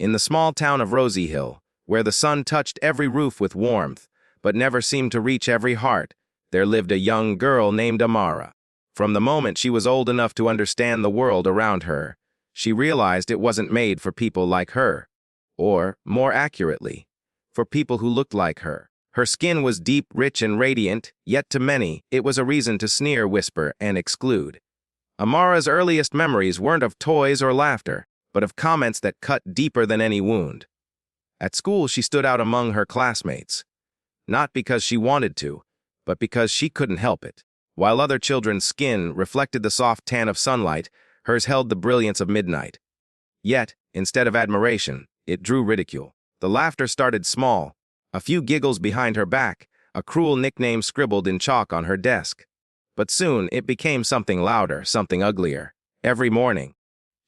In the small town of Rosy Hill, where the sun touched every roof with warmth, but never seemed to reach every heart, there lived a young girl named Amara. From the moment she was old enough to understand the world around her, she realized it wasn't made for people like her. Or, more accurately, for people who looked like her. Her skin was deep, rich, and radiant, yet to many, it was a reason to sneer, whisper, and exclude. Amara's earliest memories weren't of toys or laughter, but of comments that cut deeper than any wound. At school, she stood out among her classmates. Not because she wanted to, but because she couldn't help it. While other children's skin reflected the soft tan of sunlight, hers held the brilliance of midnight. Yet, instead of admiration, it drew ridicule. The laughter started small, a few giggles behind her back, a cruel nickname scribbled in chalk on her desk. But soon it became something louder, something uglier. Every morning,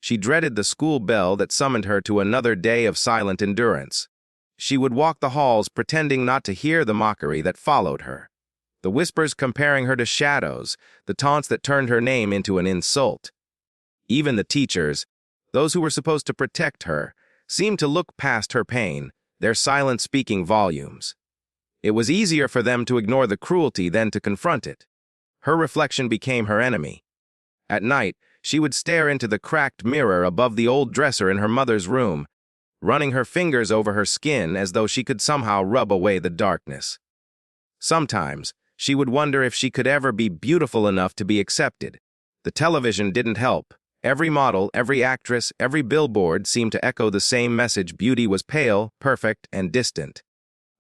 she dreaded the school bell that summoned her to another day of silent endurance. She would walk the halls pretending not to hear the mockery that followed her. The whispers comparing her to shadows, the taunts that turned her name into an insult. Even the teachers, those who were supposed to protect her, seemed to look past her pain, their silence speaking volumes. It was easier for them to ignore the cruelty than to confront it. Her reflection became her enemy. At night, she would stare into the cracked mirror above the old dresser in her mother's room, running her fingers over her skin as though she could somehow rub away the darkness. Sometimes, she would wonder if she could ever be beautiful enough to be accepted. The television didn't help. Every model, every actress, every billboard seemed to echo the same message: beauty was pale, perfect, and distant.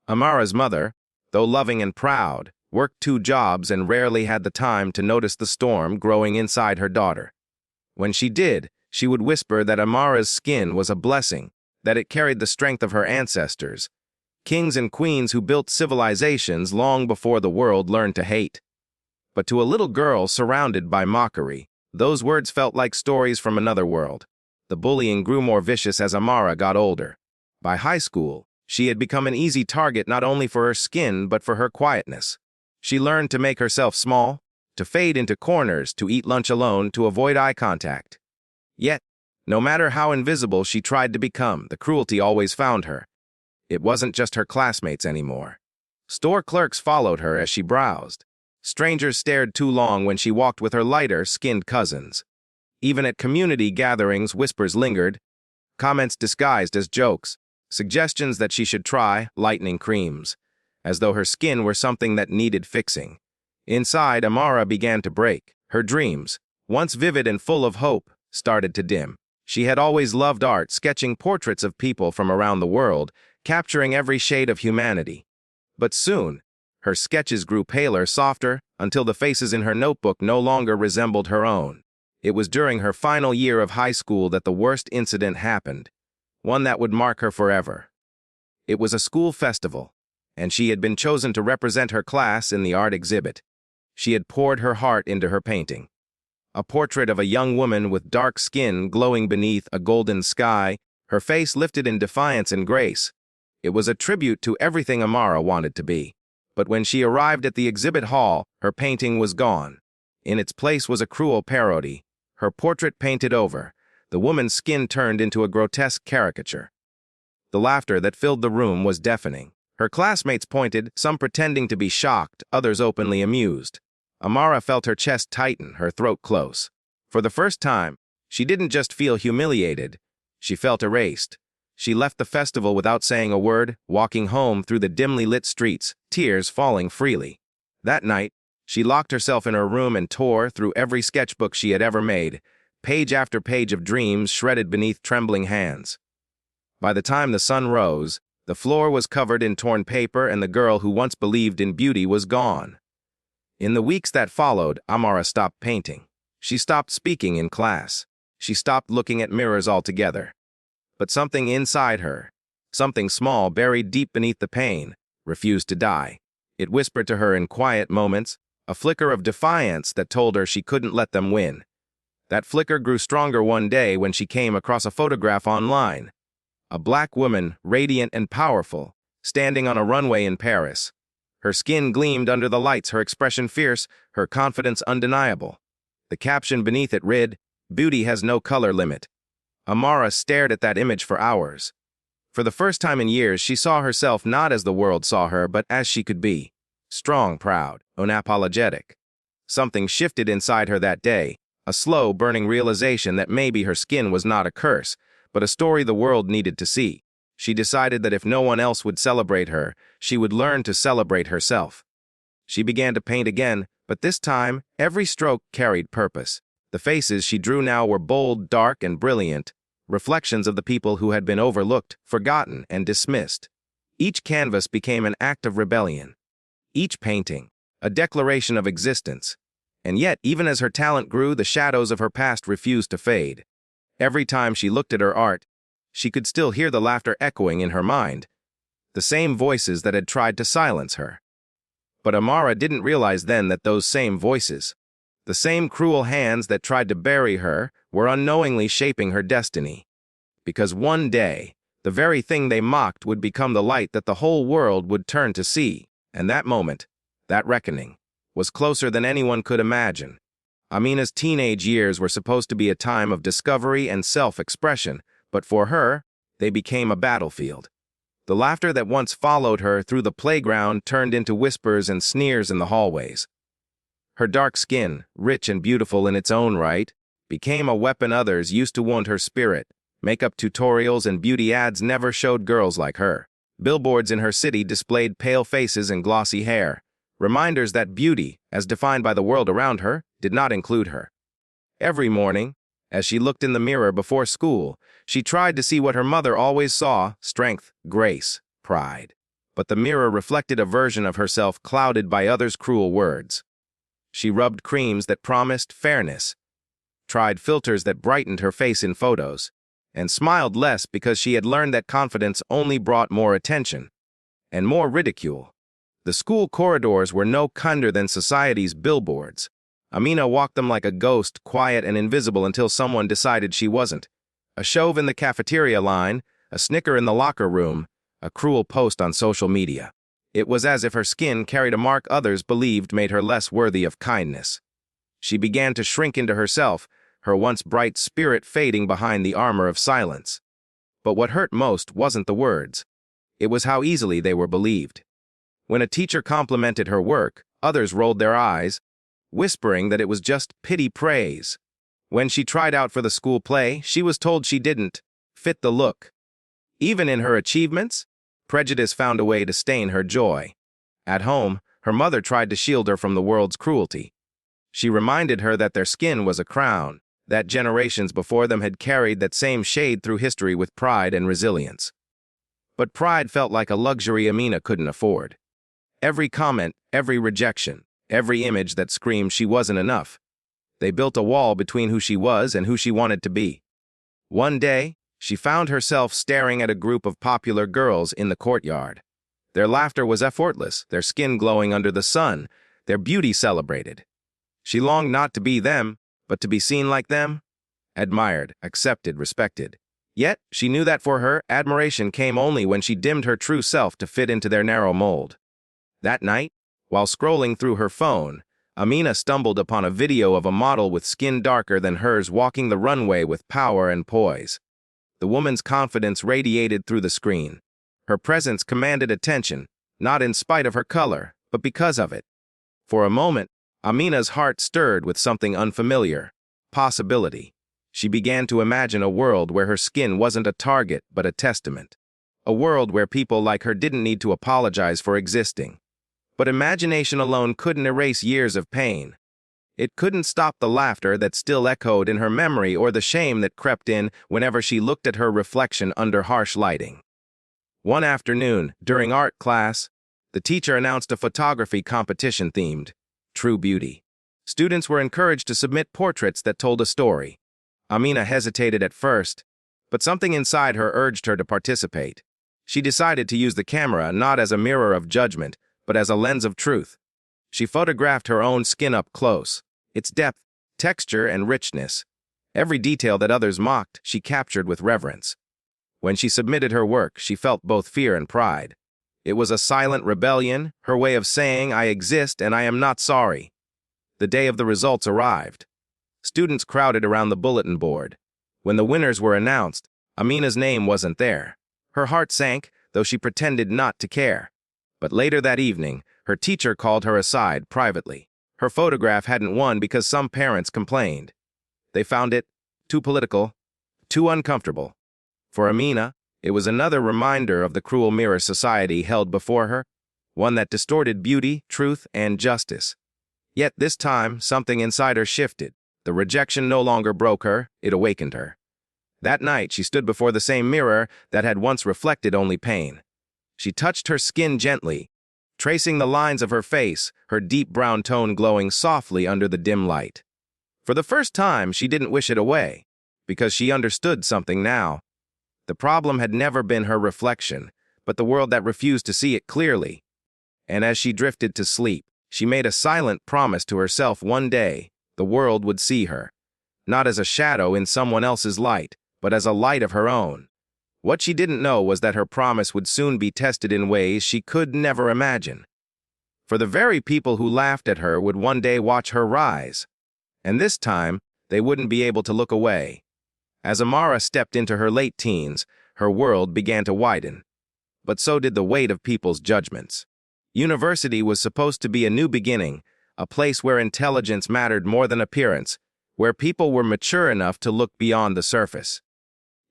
Amara's mother, though loving and proud, worked 2 jobs and rarely had the time to notice the storm growing inside her daughter. When she did, she would whisper that Amara's skin was a blessing, that it carried the strength of her ancestors, kings and queens who built civilizations long before the world learned to hate. But to a little girl surrounded by mockery, those words felt like stories from another world. The bullying grew more vicious as Amara got older. By high school, she had become an easy target not only for her skin but for her quietness. She learned to make herself small, to fade into corners, to eat lunch alone, to avoid eye contact. Yet, no matter how invisible she tried to become, the cruelty always found her. It wasn't just her classmates anymore. Store clerks followed her as she browsed. Strangers stared too long when she walked with her lighter-skinned cousins. Even at community gatherings, whispers lingered, comments disguised as jokes, suggestions that she should try lightening creams, as though her skin were something that needed fixing. Inside, Amara began to break. Her dreams, once vivid and full of hope, started to dim. She had always loved art, sketching portraits of people from around the world, capturing every shade of humanity. But soon, her sketches grew paler, softer, until the faces in her notebook no longer resembled her own. It was during her final year of high school that the worst incident happened, one that would mark her forever. It was a school festival, and she had been chosen to represent her class in the art exhibit. She had poured her heart into her painting. A portrait of a young woman with dark skin glowing beneath a golden sky, her face lifted in defiance and grace. It was a tribute to everything Amara wanted to be. But when she arrived at the exhibit hall, her painting was gone. In its place was a cruel parody. Her portrait painted over, the woman's skin turned into a grotesque caricature. The laughter that filled the room was deafening. Her classmates pointed, some pretending to be shocked, others openly amused. Amara felt her chest tighten, her throat close. For the first time, she didn't just feel humiliated, she felt erased. She left the festival without saying a word, walking home through the dimly lit streets, tears falling freely. That night, she locked herself in her room and tore through every sketchbook she had ever made, page after page of dreams shredded beneath trembling hands. By the time the sun rose, the floor was covered in torn paper and the girl who once believed in beauty was gone. In the weeks that followed, Amara stopped painting. She stopped speaking in class. She stopped looking at mirrors altogether. But something inside her, something small buried deep beneath the pain, refused to die. It whispered to her in quiet moments, a flicker of defiance that told her she couldn't let them win. That flicker grew stronger one day when she came across a photograph online. A black woman, radiant and powerful, standing on a runway in Paris. Her skin gleamed under the lights, her expression fierce, her confidence undeniable. The caption beneath it read, "Beauty has no color limit." Amara stared at that image for hours. For the first time in years, she saw herself not as the world saw her, but as she could be. Strong, proud, unapologetic. Something shifted inside her that day, a slow, burning realization that maybe her skin was not a curse, but a story the world needed to see. She decided that if no one else would celebrate her, she would learn to celebrate herself. She began to paint again, but this time, every stroke carried purpose. The faces she drew now were bold, dark, and brilliant, reflections of the people who had been overlooked, forgotten, and dismissed. Each canvas became an act of rebellion. Each painting, a declaration of existence. And yet, even as her talent grew, the shadows of her past refused to fade. Every time she looked at her art, she could still hear the laughter echoing in her mind, the same voices that had tried to silence her. But Amara didn't realize then that those same voices, the same cruel hands that tried to bury her, were unknowingly shaping her destiny. Because one day, the very thing they mocked would become the light that the whole world would turn to see, and that moment, that reckoning, was closer than anyone could imagine. Amina's teenage years were supposed to be a time of discovery and self-expression, but for her, they became a battlefield. The laughter that once followed her through the playground turned into whispers and sneers in the hallways. Her dark skin, rich and beautiful in its own right, became a weapon others used to wound her spirit. Makeup tutorials and beauty ads never showed girls like her. Billboards in her city displayed pale faces and glossy hair, reminders that beauty, as defined by the world around her, did not include her. Every morning, as she looked in the mirror before school, she tried to see what her mother always saw: strength, grace, pride. But the mirror reflected a version of herself clouded by others' cruel words. She rubbed creams that promised fairness, tried filters that brightened her face in photos, and smiled less because she had learned that confidence only brought more attention and more ridicule. The school corridors were no kinder than society's billboards. Amina walked them like a ghost, quiet and invisible until someone decided she wasn't. A shove in the cafeteria line, a snicker in the locker room, a cruel post on social media. It was as if her skin carried a mark others believed made her less worthy of kindness. She began to shrink into herself, her once bright spirit fading behind the armor of silence. But what hurt most wasn't the words. It was how easily they were believed. When a teacher complimented her work, others rolled their eyes, whispering that it was just pity praise. When she tried out for the school play, she was told she didn't fit the look. Even in her achievements, prejudice found a way to stain her joy. At home, her mother tried to shield her from the world's cruelty. She reminded her that their skin was a crown, that generations before them had carried that same shade through history with pride and resilience. But pride felt like a luxury Amina couldn't afford. Every comment, every rejection, every image that screamed she wasn't enough. They built a wall between who she was and who she wanted to be. One day, she found herself staring at a group of popular girls in the courtyard. Their laughter was effortless, their skin glowing under the sun, their beauty celebrated. She longed not to be them, but to be seen like them, admired, accepted, respected. Yet, she knew that for her, admiration came only when she dimmed her true self to fit into their narrow mold. That night, while scrolling through her phone, Amina stumbled upon a video of a model with skin darker than hers walking the runway with power and poise. The woman's confidence radiated through the screen. Her presence commanded attention, not in spite of her color, but because of it. For a moment, Amina's heart stirred with something unfamiliar: possibility. She began to imagine a world where her skin wasn't a target but a testament. A world where people like her didn't need to apologize for existing. But imagination alone couldn't erase years of pain. It couldn't stop the laughter that still echoed in her memory or the shame that crept in whenever she looked at her reflection under harsh lighting. One afternoon, during art class, the teacher announced a photography competition themed True Beauty. Students were encouraged to submit portraits that told a story. Amina hesitated at first, but something inside her urged her to participate. She decided to use the camera not as a mirror of judgment, but as a lens of truth. She photographed her own skin up close, its depth, texture, and richness. Every detail that others mocked, she captured with reverence. When she submitted her work, she felt both fear and pride. It was a silent rebellion, her way of saying, "I exist and I am not sorry." The day of the results arrived. Students crowded around the bulletin board. When the winners were announced, Amina's name wasn't there. Her heart sank, though she pretended not to care. But later that evening, her teacher called her aside privately. Her photograph hadn't won because some parents complained. They found it too political, too uncomfortable. For Amina, it was another reminder of the cruel mirror society held before her, one that distorted beauty, truth, and justice. Yet this time, something inside her shifted. The rejection no longer broke her, it awakened her. That night, she stood before the same mirror that had once reflected only pain. She touched her skin gently, tracing the lines of her face, her deep brown tone glowing softly under the dim light. For the first time, she didn't wish it away, because she understood something now. The problem had never been her reflection, but the world that refused to see it clearly. And as she drifted to sleep, she made a silent promise to herself one day the world would see her, not as a shadow in someone else's light, but as a light of her own. What she didn't know was that her promise would soon be tested in ways she could never imagine. For the very people who laughed at her would one day watch her rise, and this time they wouldn't be able to look away. As Amara stepped into her late teens, her world began to widen. But so did the weight of people's judgments. University was supposed to be a new beginning, a place where intelligence mattered more than appearance, where people were mature enough to look beyond the surface.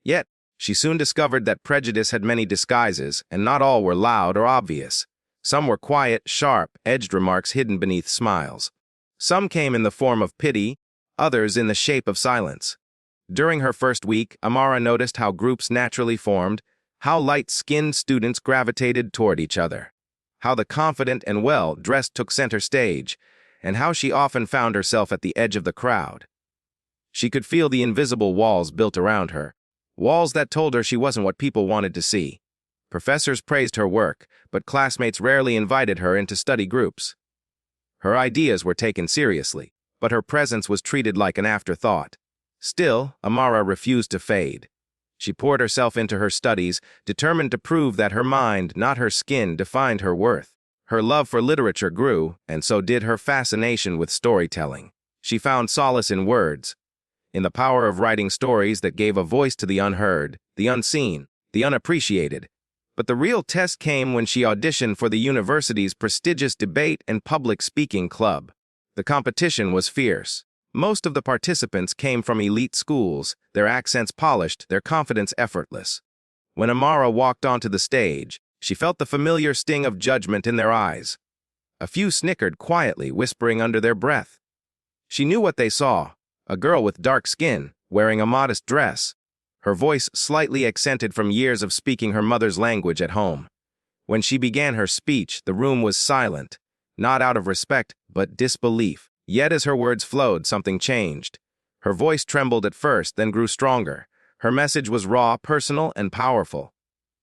Yet, she soon discovered that prejudice had many disguises, and not all were loud or obvious. Some were quiet, sharp, edged remarks hidden beneath smiles. Some came in the form of pity, others in the shape of silence. During her first week, Amara noticed how groups naturally formed, how light-skinned students gravitated toward each other, how the confident and well-dressed took center stage, and how she often found herself at the edge of the crowd. She could feel the invisible walls built around her, walls that told her she wasn't what people wanted to see. Professors praised her work, but classmates rarely invited her into study groups. Her ideas were taken seriously, but her presence was treated like an afterthought. Still, Amara refused to fade. She poured herself into her studies, determined to prove that her mind, not her skin, defined her worth. Her love for literature grew, and so did her fascination with storytelling. She found solace in words, in the power of writing stories that gave a voice to the unheard, the unseen, the unappreciated. But the real test came when she auditioned for the university's prestigious debate and public speaking club. The competition was fierce. Most of the participants came from elite schools, their accents polished, their confidence effortless. When Amara walked onto the stage, she felt the familiar sting of judgment in their eyes. A few snickered quietly, whispering under their breath. She knew what they saw: a girl with dark skin, wearing a modest dress, her voice slightly accented from years of speaking her mother's language at home. When she began her speech, the room was silent, not out of respect, but disbelief. Yet as her words flowed, something changed. Her voice trembled at first, then grew stronger. Her message was raw, personal, and powerful.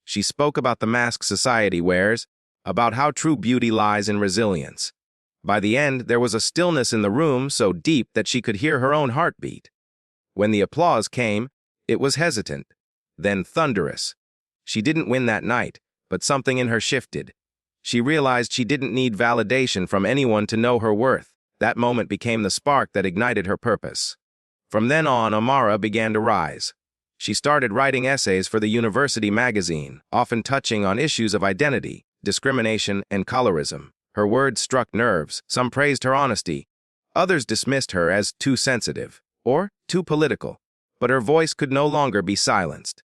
She spoke about the mask society wears, about how true beauty lies in resilience. By the end, there was a stillness in the room so deep that she could hear her own heartbeat. When the applause came, it was hesitant, then thunderous. She didn't win that night, but something in her shifted. She realized she didn't need validation from anyone to know her worth. That moment became the spark that ignited her purpose. From then on, Amara began to rise. She started writing essays for the university magazine, often touching on issues of identity, discrimination, and colorism. Her words struck nerves. Some praised her honesty. Others dismissed her as too sensitive or too political. But her voice could no longer be silenced.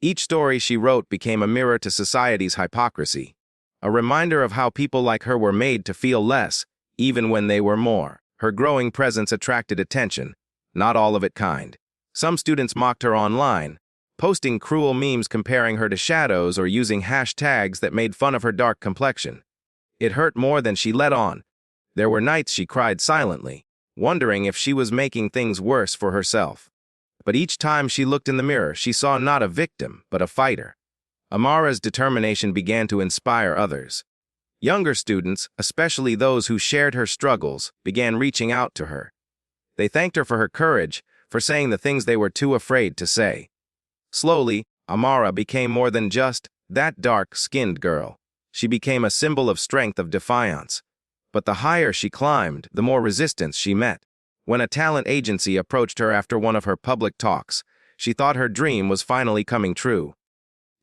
Each story she wrote became a mirror to society's hypocrisy, a reminder of how people like her were made to feel less, even when they were more. Her growing presence attracted attention, not all of it kind. Some students mocked her online, posting cruel memes comparing her to shadows or using hashtags that made fun of her dark complexion. It hurt more than she let on. There were nights she cried silently, wondering if she was making things worse for herself. But each time she looked in the mirror, she saw not a victim, but a fighter. Amara's determination began to inspire others. Younger students, especially those who shared her struggles, began reaching out to her. They thanked her for her courage, for saying the things they were too afraid to say. Slowly, Amara became more than just that dark-skinned girl. She became a symbol of strength, of defiance. But the higher she climbed, the more resistance she met. When a talent agency approached her after one of her public talks, she thought her dream was finally coming true.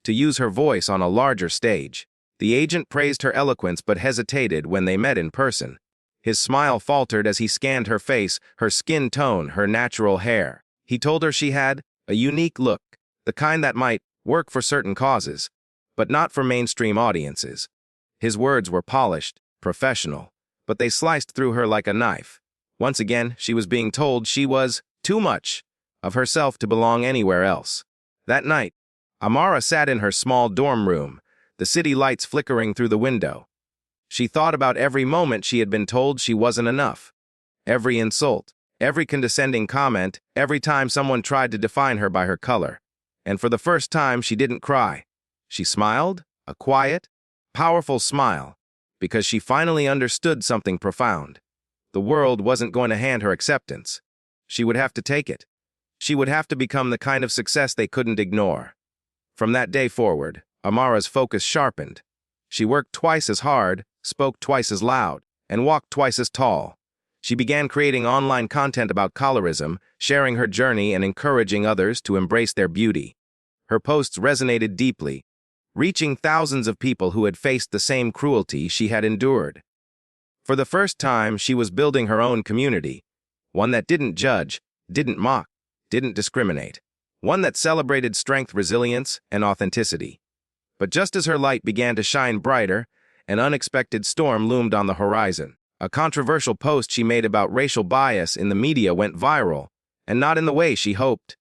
to use her voice on a larger stage. The agent praised her eloquence but hesitated when they met in person. His smile faltered as he scanned her face, her skin tone, her natural hair. He told her she had a unique look, the kind that might work for certain causes, but not for mainstream audiences. His words were polished, professional, but they sliced through her like a knife. Once again, she was being told she was too much of herself to belong anywhere else. That night, Amara sat in her small dorm room, the city lights flickering through the window. She thought about every moment she had been told she wasn't enough. Every insult, every condescending comment, every time someone tried to define her by her color. And for the first time, she didn't cry. She smiled, a quiet, powerful smile, because she finally understood something profound. The world wasn't going to hand her acceptance. She would have to take it. She would have to become the kind of success they couldn't ignore. From that day forward, Amara's focus sharpened. She worked twice as hard, spoke twice as loud, and walked twice as tall. She began creating online content about colorism, sharing her journey and encouraging others to embrace their beauty. Her posts resonated deeply, reaching thousands of people who had faced the same cruelty she had endured. For the first time, she was building her own community, one that didn't judge, didn't mock, didn't discriminate, one that celebrated strength, resilience, and authenticity. But just as her light began to shine brighter, an unexpected storm loomed on the horizon. A controversial post she made about racial bias in the media went viral, and not in the way she hoped.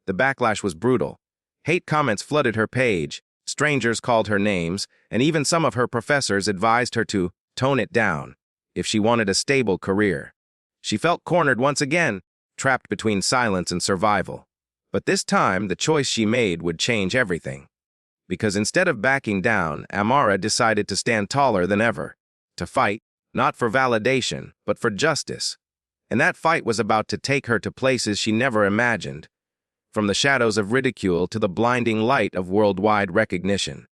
The backlash was brutal. Hate comments flooded her page, strangers called her names, and even some of her professors advised her to tone it down if she wanted a stable career. She felt cornered once again, trapped between silence and survival. But this time, the choice she made would change everything. Because instead of backing down, Amara decided to stand taller than ever, to fight, not for validation, but for justice. And that fight was about to take her to places she never imagined, from the shadows of ridicule to the blinding light of worldwide recognition.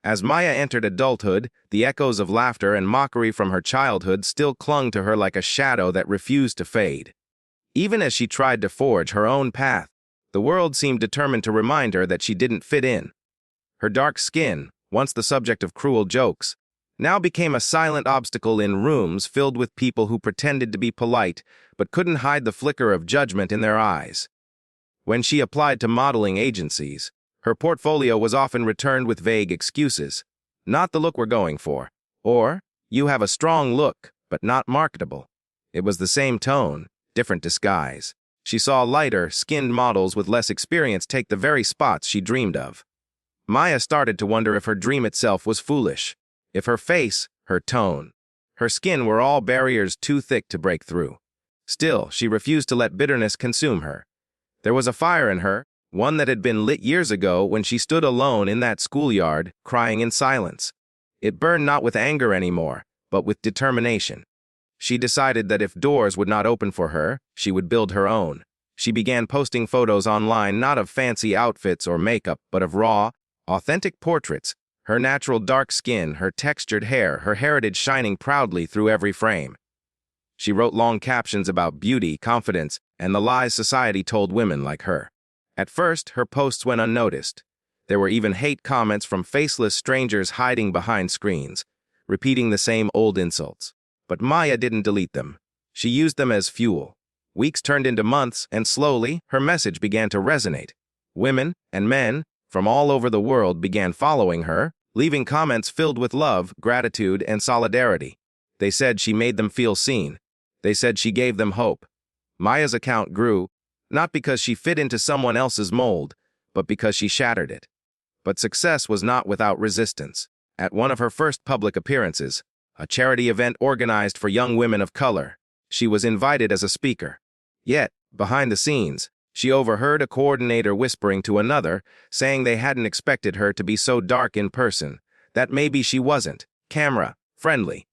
As Maya entered adulthood, the echoes of laughter and mockery from her childhood still clung to her like a shadow that refused to fade. Even as she tried to forge her own path, the world seemed determined to remind her that she didn't fit in. Her dark skin, once the subject of cruel jokes, now became a silent obstacle in rooms filled with people who pretended to be polite but couldn't hide the flicker of judgment in their eyes. When she applied to modeling agencies, her portfolio was often returned with vague excuses. Not the look we're going for. Or, you have a strong look, but not marketable. It was the same tone, different disguise. She saw lighter, skinned models with less experience take the very spots she dreamed of. Maya started to wonder if her dream itself was foolish. If her face, her tone, her skin were all barriers too thick to break through. Still, she refused to let bitterness consume her. There was a fire in her, one that had been lit years ago when she stood alone in that schoolyard, crying in silence. It burned not with anger anymore, but with determination. She decided that if doors would not open for her, she would build her own. She began posting photos online not of fancy outfits or makeup, but of raw, authentic portraits, her natural dark skin, her textured hair, her heritage shining proudly through every frame. She wrote long captions about beauty, confidence, and the lies society told women like her. At first, her posts went unnoticed. There were even hate comments from faceless strangers hiding behind screens, repeating the same old insults. But Maya didn't delete them. She used them as fuel. Weeks turned into months, and slowly, her message began to resonate. Women and men from all over the world began following her, leaving comments filled with love, gratitude, and solidarity. They said she made them feel seen. They said she gave them hope. Maya's account grew, not because she fit into someone else's mold, but because she shattered it. But success was not without resistance. At one of her first public appearances, a charity event organized for young women of color, she was invited as a speaker. Yet, behind the scenes, she overheard a coordinator whispering to another, saying they hadn't expected her to be so dark in person, that maybe she wasn't camera-friendly.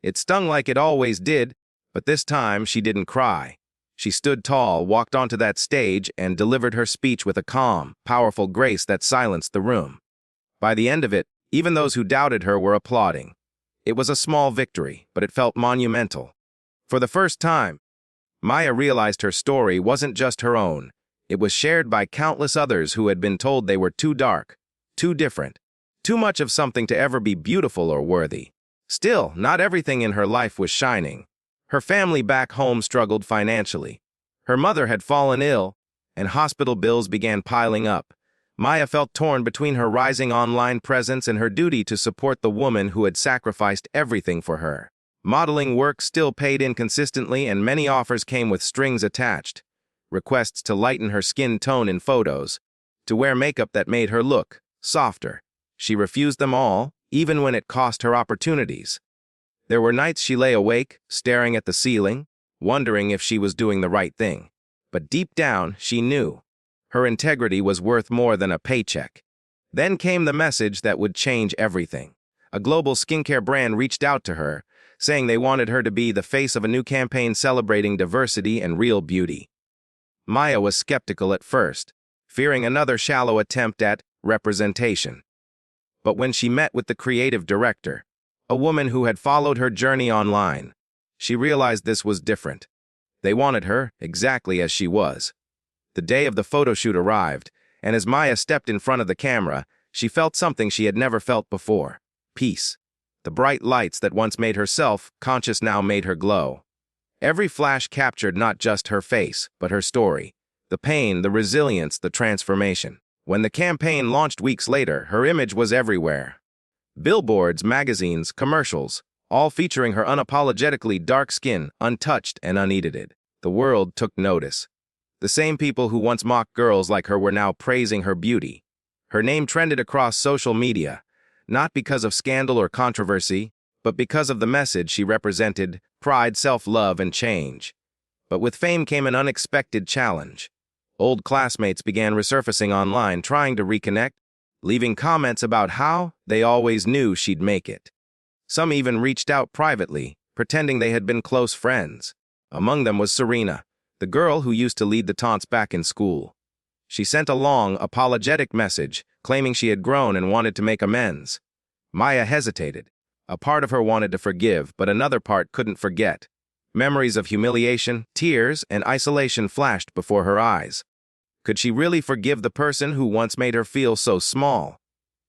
It stung like it always did, but this time she didn't cry. She stood tall, walked onto that stage, and delivered her speech with a calm, powerful grace that silenced the room. By the end of it, even those who doubted her were applauding. It was a small victory, but it felt monumental. For the first time, Maya realized her story wasn't just her own. It was shared by countless others who had been told they were too dark, Too different. Too much of something to ever be beautiful or worthy. Still, not everything in her life was shining. Her family back home struggled financially. Her mother had fallen ill, and hospital bills began piling up. Maya felt torn between her rising online presence and her duty to support the woman who had sacrificed everything for her. Modeling work still paid inconsistently, and many offers came with strings attached. Requests to lighten her skin tone in photos, to wear makeup that made her look softer. She refused them all, even when it cost her opportunities. There were nights she lay awake, staring at the ceiling, wondering if she was doing the right thing. But deep down, she knew. Her integrity was worth more than a paycheck. Then came the message that would change everything. A global skincare brand reached out to her, saying they wanted her to be the face of a new campaign celebrating diversity and real beauty. Maya was skeptical at first, fearing another shallow attempt at representation. But when she met with the creative director, a woman who had followed her journey online, she realized this was different. They wanted her exactly as she was. The day of the photo shoot arrived, and as Maya stepped in front of the camera, she felt something she had never felt before: peace. The bright lights that once made her self-conscious now made her glow. Every flash captured not just her face, but her story. The pain, the resilience, the transformation. When the campaign launched weeks later, her image was everywhere. Billboards, magazines, commercials, all featuring her unapologetically dark skin, untouched and unedited. The world took notice. The same people who once mocked girls like her were now praising her beauty. Her name trended across social media, not because of scandal or controversy, but because of the message she represented: pride, self-love, and change. But with fame came an unexpected challenge. Old classmates began resurfacing online, trying to reconnect, leaving comments about how they always knew she'd make it. Some even reached out privately, pretending they had been close friends. Among them was Serena, the girl who used to lead the taunts back in school. She sent a long, apologetic message, claiming she had grown and wanted to make amends. Maya hesitated. A part of her wanted to forgive, but another part couldn't forget. Memories of humiliation, tears, and isolation flashed before her eyes. Could she really forgive the person who once made her feel so small?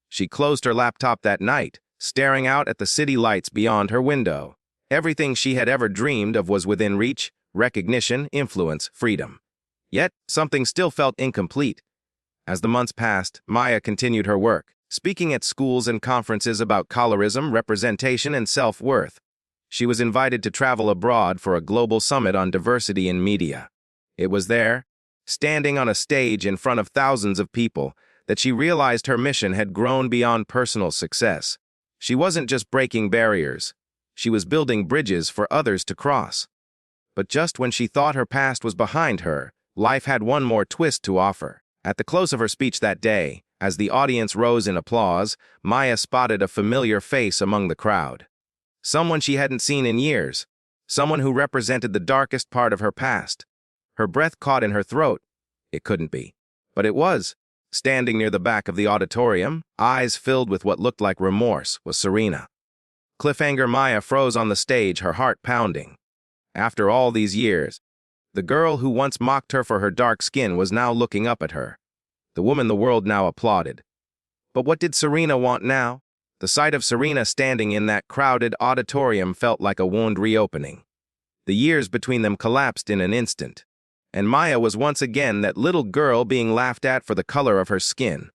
She closed her laptop that night, staring out at the city lights beyond her window. Everything she had ever dreamed of was within reach: recognition, influence, freedom. Yet, something still felt incomplete. As the months passed, Maya continued her work, speaking at schools and conferences about colorism, representation, and self-worth. She was invited to travel abroad for a global summit on diversity in media. It was there, standing on a stage in front of thousands of people, that she realized her mission had grown beyond personal success. She wasn't just breaking barriers. She was building bridges for others to cross. But just when she thought her past was behind her, life had one more twist to offer. At the close of her speech that day, as the audience rose in applause, Maya spotted a familiar face among the crowd. Someone she hadn't seen in years. Someone who represented the darkest part of her past. Her breath caught in her throat. It couldn't be. But it was. Standing near the back of the auditorium, eyes filled with what looked like remorse, was Serena. Cliffhanger. Maya froze on the stage, her heart pounding. After all these years, the girl who once mocked her for her dark skin was now looking up at her. The woman the world now applauded. But what did Serena want now? The sight of Serena standing in that crowded auditorium felt like a wound reopening. The years between them collapsed in an instant, and Maya was once again that little girl being laughed at for the color of her skin.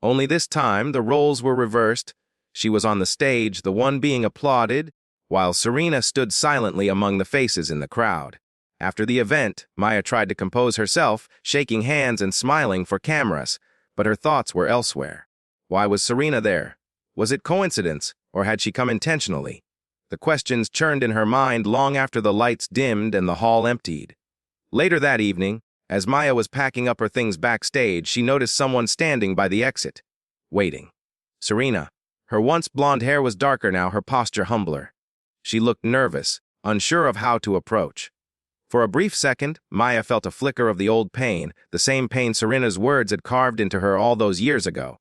Only this time, the roles were reversed. She was on the stage, the one being applauded, while Serena stood silently among the faces in the crowd. After the event, Maya tried to compose herself, shaking hands and smiling for cameras, but her thoughts were elsewhere. Why was Serena there? Was it coincidence, or had she come intentionally? The questions churned in her mind long after the lights dimmed and the hall emptied. Later that evening, as Maya was packing up her things backstage, she noticed someone standing by the exit, waiting. Serena. Her once blonde hair was darker now, her posture humbler. She looked nervous, unsure of how to approach. For a brief second, Maya felt a flicker of the old pain, the same pain Serena's words had carved into her all those years ago.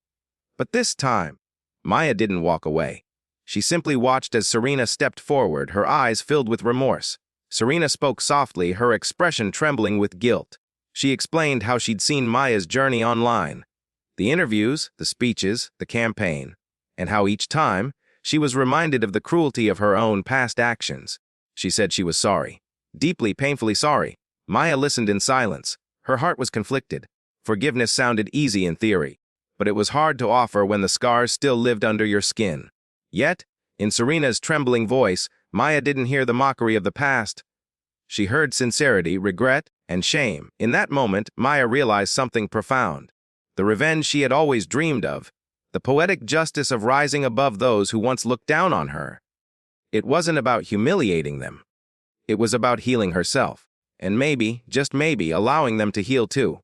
But this time, Maya didn't walk away. She simply watched as Serena stepped forward, her eyes filled with remorse. Serena spoke softly, her expression trembling with guilt. She explained how she'd seen Maya's journey online. The interviews, the speeches, the campaign, and how each time she was reminded of the cruelty of her own past actions. She said she was sorry. Deeply, painfully sorry. Maya listened in silence. Her heart was conflicted. Forgiveness sounded easy in theory, but it was hard to offer when the scars still lived under your skin. Yet, in Serena's trembling voice, Maya didn't hear the mockery of the past. She heard sincerity, regret, and shame. In that moment, Maya realized something profound. The revenge she had always dreamed of. The poetic justice of rising above those who once looked down on her. It wasn't about humiliating them. It was about healing herself. And maybe, just maybe, allowing them to heal too.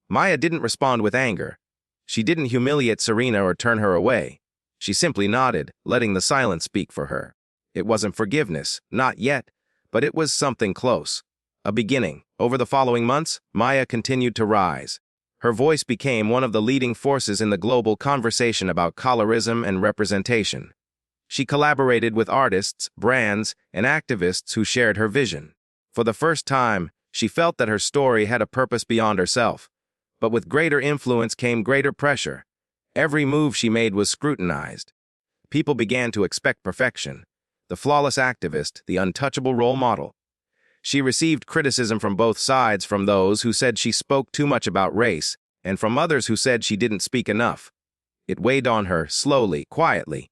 Maya didn't respond with anger. She didn't humiliate Serena or turn her away. She simply nodded, letting the silence speak for her. It wasn't forgiveness, not yet, but it was something close. A beginning. Over the following months, Maya continued to rise. Her voice became one of the leading forces in the global conversation about colorism and representation. She collaborated with artists, brands, and activists who shared her vision. For the first time, she felt that her story had a purpose beyond herself. But with greater influence came greater pressure. Every move she made was scrutinized. People began to expect perfection. The flawless activist, the untouchable role model. She received criticism from both sides, from those who said she spoke too much about race, and from others who said she didn't speak enough. It weighed on her, slowly, quietly.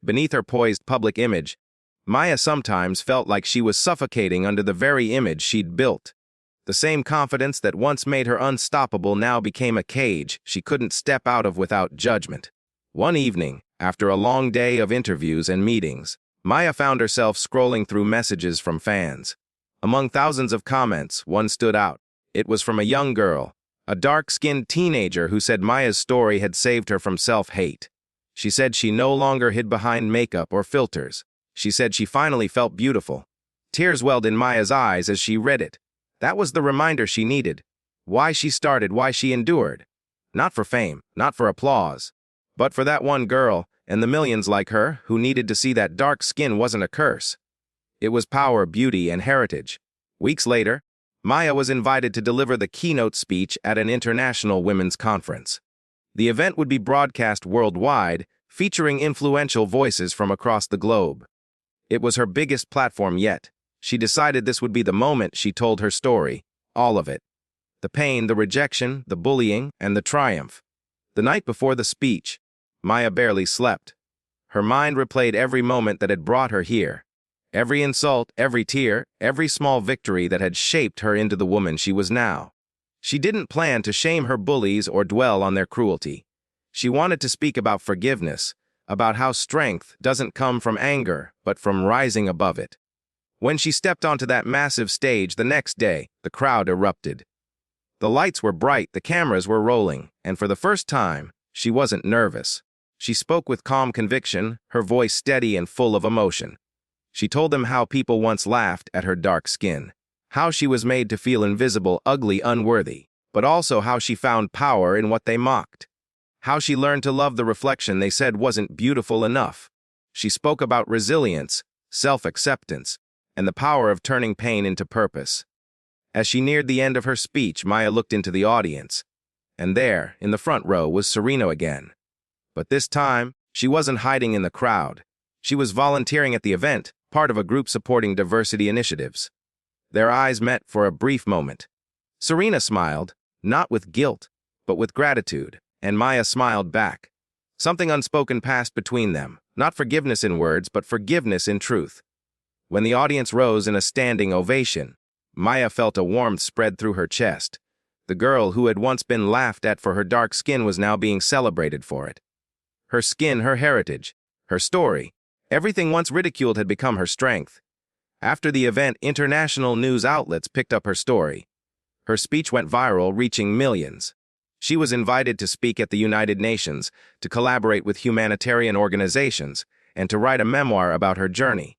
Beneath her poised public image, Maya sometimes felt like she was suffocating under the very image she'd built. The same confidence that once made her unstoppable now became a cage she couldn't step out of without judgment. One evening, after a long day of interviews and meetings, Maya found herself scrolling through messages from fans. Among thousands of comments, one stood out. It was from a young girl, a dark-skinned teenager who said Maya's story had saved her from self-hate. She said she no longer hid behind makeup or filters. She said she finally felt beautiful. Tears welled in Maya's eyes as she read it. That was the reminder she needed. Why she started, why she endured. Not for fame, not for applause, but for that one girl and the millions like her who needed to see that dark skin wasn't a curse. It was power, beauty, and heritage. Weeks later, Maya was invited to deliver the keynote speech at an international women's conference. The event would be broadcast worldwide, featuring influential voices from across the globe. It was her biggest platform yet. She decided this would be the moment she told her story, all of it. The pain, the rejection, the bullying, and the triumph. The night before the speech, Maya barely slept. Her mind replayed every moment that had brought her here. Every insult, every tear, every small victory that had shaped her into the woman she was now. She didn't plan to shame her bullies or dwell on their cruelty. She wanted to speak about forgiveness, about how strength doesn't come from anger, but from rising above it. When she stepped onto that massive stage the next day, the crowd erupted. The lights were bright, the cameras were rolling, and for the first time, she wasn't nervous. She spoke with calm conviction, her voice steady and full of emotion. She told them how people once laughed at her dark skin, how she was made to feel invisible, ugly, unworthy, but also how she found power in what they mocked, how she learned to love the reflection they said wasn't beautiful enough. She spoke about resilience, self-acceptance, and the power of turning pain into purpose. As she neared the end of her speech, Maya looked into the audience, and there, in the front row, was Serena again. But this time, she wasn't hiding in the crowd. She was volunteering at the event, part of a group supporting diversity initiatives. Their eyes met for a brief moment. Serena smiled, not with guilt, but with gratitude, and Maya smiled back. Something unspoken passed between them, not forgiveness in words, but forgiveness in truth. When the audience rose in a standing ovation, Maya felt a warmth spread through her chest. The girl who had once been laughed at for her dark skin was now being celebrated for it. Her skin, her heritage, her story, everything once ridiculed had become her strength. After the event, international news outlets picked up her story. Her speech went viral, reaching millions. She was invited to speak at the United Nations, to collaborate with humanitarian organizations, and to write a memoir about her journey.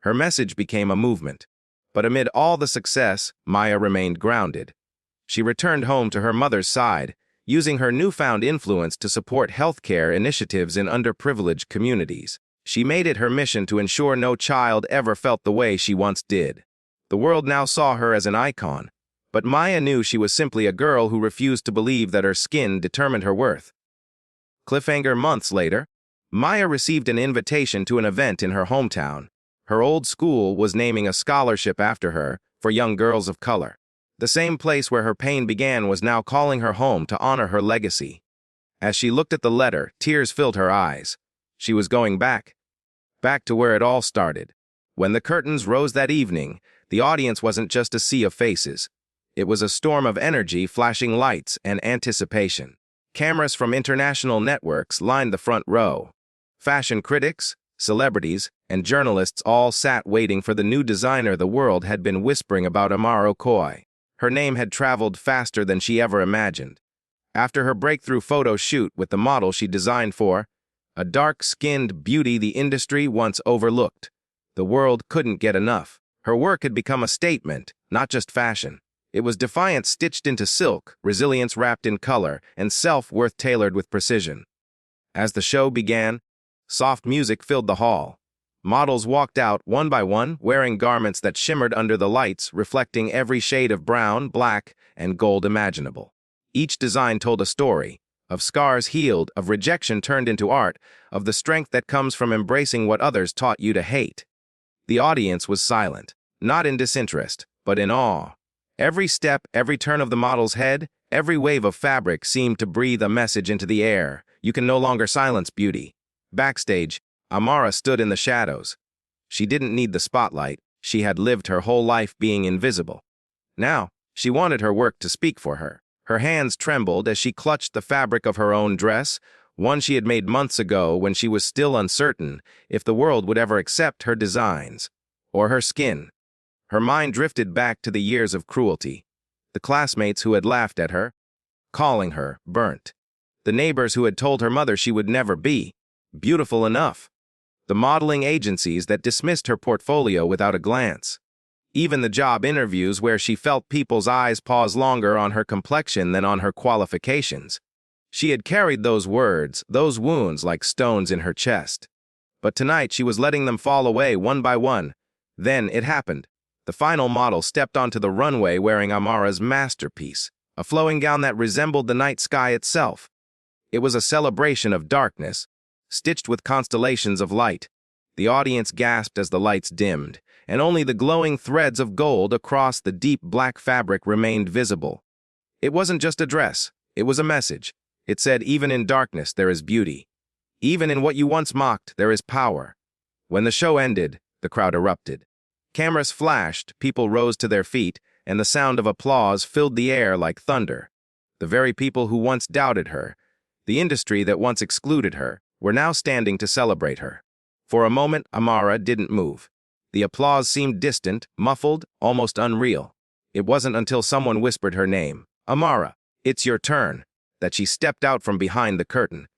Her message became a movement. But amid all the success, Maya remained grounded. She returned home to her mother's side, using her newfound influence to support healthcare initiatives in underprivileged communities. She made it her mission to ensure no child ever felt the way she once did. The world now saw her as an icon, But Maya knew she was simply a girl who refused to believe that her skin determined her worth. Cliffhanger months later, Maya received an invitation to an event in her hometown. Her old school was naming a scholarship after her for young girls of color. The same place where her pain began was now calling her home to honor her legacy. As she looked at the letter, tears filled her eyes. She was going back to where it all started. When the curtains rose that evening, the audience wasn't just a sea of faces. It was a storm of energy, flashing lights, and anticipation. Cameras from international networks lined the front row. Fashion critics, celebrities, and journalists all sat waiting for the new designer the world had been whispering about, Amara Okoye. Her name had traveled faster than she ever imagined. After her breakthrough photo shoot with the model she designed for, a dark-skinned beauty the industry once overlooked, the world couldn't get enough. Her work had become a statement, not just fashion. It was defiance stitched into silk, resilience wrapped in color, and self-worth tailored with precision. As the show began, soft music filled the hall. Models walked out one by one, wearing garments that shimmered under the lights, reflecting every shade of brown, black, and gold imaginable. Each design told a story, of scars healed, of rejection turned into art, of the strength that comes from embracing what others taught you to hate. The audience was silent, not in disinterest, but in awe. Every step, every turn of the model's head, every wave of fabric seemed to breathe a message into the air. You can no longer silence beauty. Backstage, Amara stood in the shadows. She didn't need the spotlight. She had lived her whole life being invisible. Now, she wanted her work to speak for her. Her hands trembled as she clutched the fabric of her own dress, one she had made months ago when she was still uncertain if the world would ever accept her designs, or her skin. Her mind drifted back to the years of cruelty, the classmates who had laughed at her, calling her burnt, the neighbors who had told her mother she would never be beautiful enough, the modeling agencies that dismissed her portfolio without a glance, even the job interviews where she felt people's eyes pause longer on her complexion than on her qualifications. She had carried those words, those wounds, like stones in her chest. But tonight she was letting them fall away one by one. Then it happened. The final model stepped onto the runway wearing Amara's masterpiece, a flowing gown that resembled the night sky itself. It was a celebration of darkness, stitched with constellations of light. The audience gasped as the lights dimmed, and only the glowing threads of gold across the deep black fabric remained visible. It wasn't just a dress, it was a message. It said, even in darkness there is beauty. Even in what you once mocked, there is power. When the show ended, the crowd erupted. Cameras flashed, people rose to their feet, and the sound of applause filled the air like thunder. The very people who once doubted her, the industry that once excluded her, were now standing to celebrate her. For a moment, Amara didn't move. The applause seemed distant, muffled, almost unreal. It wasn't until someone whispered her name, Amara, it's your turn, that she stepped out from behind the curtain.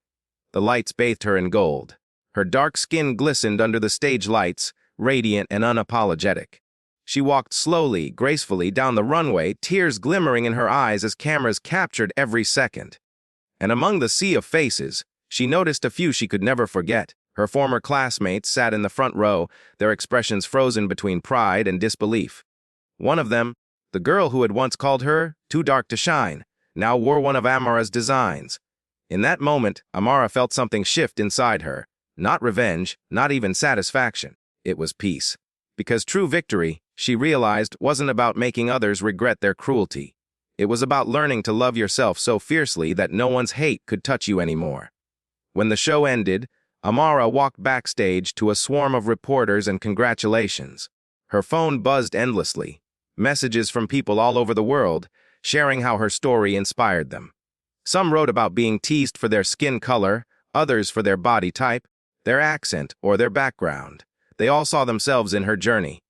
The lights bathed her in gold. Her dark skin glistened under the stage lights, radiant and unapologetic. She walked slowly, gracefully down the runway, tears glimmering in her eyes as cameras captured every second. And among the sea of faces, she noticed a few she could never forget. Her former classmates sat in the front row, their expressions frozen between pride and disbelief. One of them, the girl who had once called her too dark to shine, now wore one of Amara's designs. In that moment, Amara felt something shift inside her. Not revenge, not even satisfaction. It was peace. Because true victory, she realized, wasn't about making others regret their cruelty. It was about learning to love yourself so fiercely that no one's hate could touch you anymore. When the show ended, Amara walked backstage to a swarm of reporters and congratulations. Her phone buzzed endlessly, messages from people all over the world, sharing how her story inspired them. Some wrote about being teased for their skin color, others for their body type, their accent, or their background. They all saw themselves in her journey.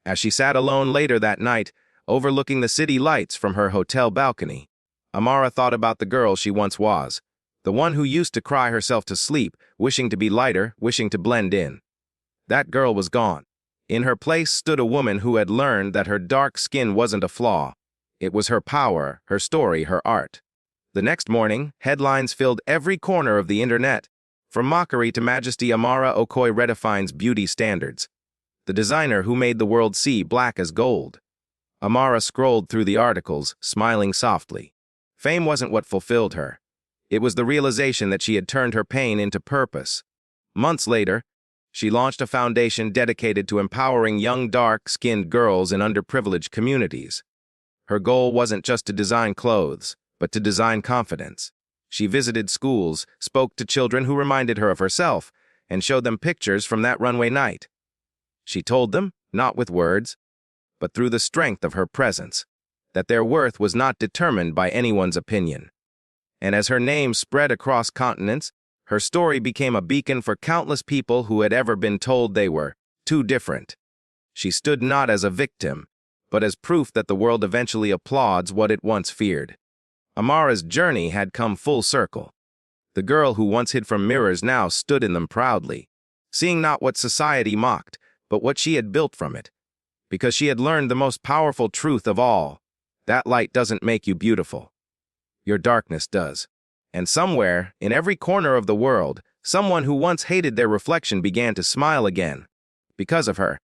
As she sat alone later that night, overlooking the city lights from her hotel balcony, Amara thought about the girl she once was, the one who used to cry herself to sleep, wishing to be lighter, wishing to blend in. That girl was gone. In her place stood a woman who had learned that her dark skin wasn't a flaw. It was her power, her story, her art. The next morning, headlines filled every corner of the internet. From mockery to majesty, Amara Okoye redefines beauty standards. The designer who made the world see black as gold. Amara scrolled through the articles, smiling softly. Fame wasn't what fulfilled her. It was the realization that she had turned her pain into purpose. Months later, she launched a foundation dedicated to empowering young dark-skinned girls in underprivileged communities. Her goal wasn't just to design clothes, but to design confidence. She visited schools, spoke to children who reminded her of herself, and showed them pictures from that runway night. She told them, not with words, but through the strength of her presence, that their worth was not determined by anyone's opinion. And as her name spread across continents, her story became a beacon for countless people who had ever been told they were too different. She stood not as a victim, but as proof that the world eventually applauds what it once feared. Amara's journey had come full circle. The girl who once hid from mirrors now stood in them proudly, seeing not what society mocked, but what she had built from it. Because she had learned the most powerful truth of all: that light doesn't make you beautiful. Your darkness does. And somewhere, in every corner of the world, someone who once hated their reflection began to smile again. Because of her,